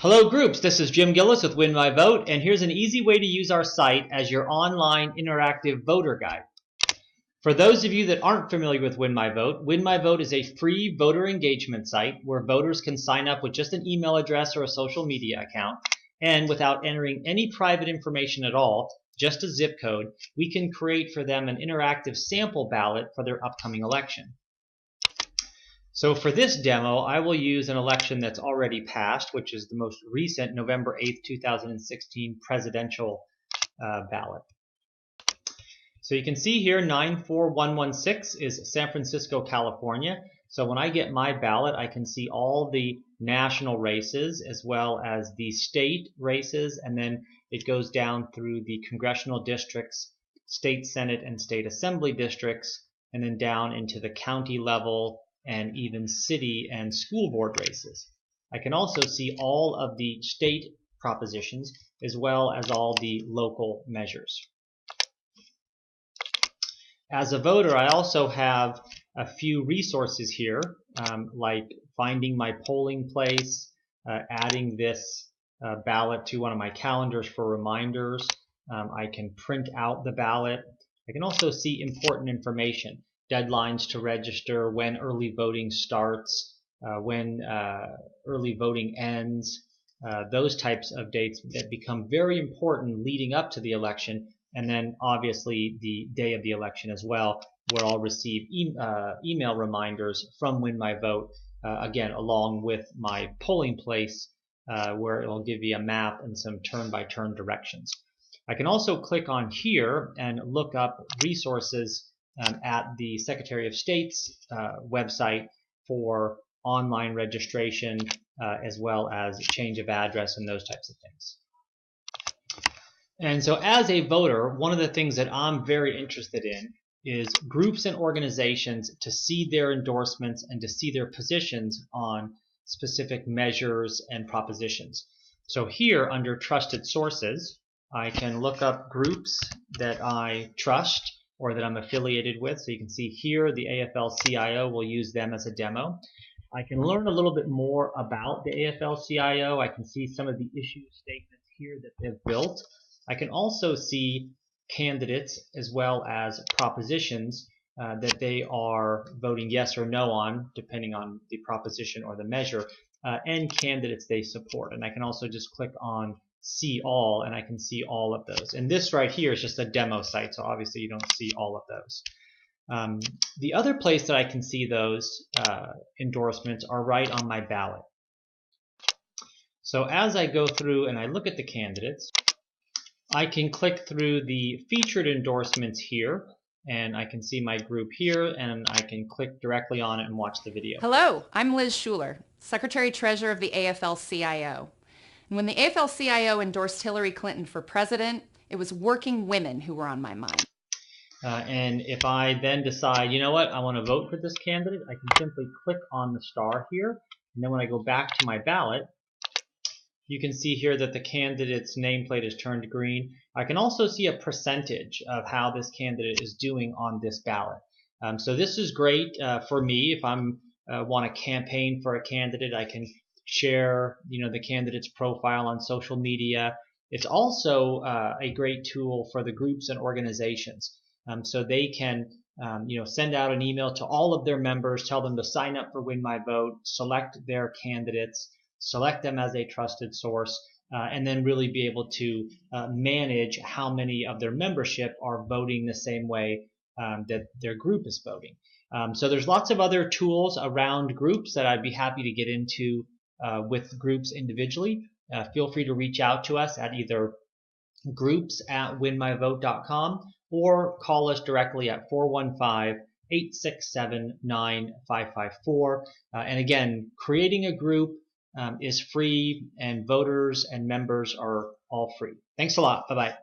Hello groups, this is Jim Gillis with Win My Vote, and here's an easy way to use our site as your online interactive voter guide. For those of you that aren't familiar with Win My Vote is a free voter engagement site where voters can sign up with just an email address or a social media account, and without entering any private information at all, just a zip code, we can create for them an interactive sample ballot for their upcoming election. So for this demo, I will use an election that's already passed, which is the most recent November 8th, 2016 presidential ballot. So you can see here 94116 is San Francisco, California. So when I get my ballot, I can see all the national races as well as the state races, and then it goes down through the congressional districts, state senate and state assembly districts, and then down into the county level and even city and school board races. I can also see all of the state propositions as well as all the local measures. As a voter, I also have a few resources here, like finding my polling place, adding this ballot to one of my calendars for reminders. I can print out the ballot. I can also see important information, deadlines to register, when early voting starts, when early voting ends, those types of dates that become very important leading up to the election, and then obviously the day of the election as well, where I'll receive email reminders from Win My Vote, again, along with my polling place, where it will give you a map and some turn-by-turn directions. I can also click on here and look up resources at the Secretary of State's website for online registration, as well as change of address and those types of things. And so as a voter, one of the things that I'm very interested in is groups and organizations to see their endorsements and to see their positions on specific measures and propositions. So here under Trusted Sources, I can look up groups that I trust or that I'm affiliated with. So you can see here the AFL-CIO, will use them as a demo. I can learn a little bit more about the AFL-CIO. I can see some of the issue statements here that they've built. I can also see candidates as well as propositions that they are voting yes or no on, depending on the proposition or the measure, and candidates they support. And I can also just click on see all, and I can see all of those. And this right here is just a demo site, so obviously you don't see all of those. The other place that I can see those endorsements are right on my ballot. So as I go through and I look at the candidates, I can click through the featured endorsements here, and I can see my group here, and I can click directly on it and watch the video. Hello, I'm Liz Schuler, Secretary-Treasurer of the AFL-CIO. And when the AFL-CIO endorsed Hillary Clinton for president, it was working women who were on my mind. And if I then decide, you know what, I want to vote for this candidate, I can simply click on the star here, and then when I go back to my ballot, you can see here that the candidate's nameplate is turned green. I can also see a percentage of how this candidate is doing on this ballot. So this is great for me if I'm want to campaign for a candidate. I can share, the candidate's profile on social media. It's also a great tool for the groups and organizations, so they can send out an email to all of their members, tell them to sign up for Win My Vote, select their candidates, select them as a trusted source, and then really be able to manage how many of their membership are voting the same way that their group is voting. So there's lots of other tools around groups that I'd be happy to get into with groups individually. Feel free to reach out to us at either groups@winmyvote.com or call us directly at 415-867-9554. And again, creating a group is free, and voters and members are all free. Thanks a lot. Bye-bye.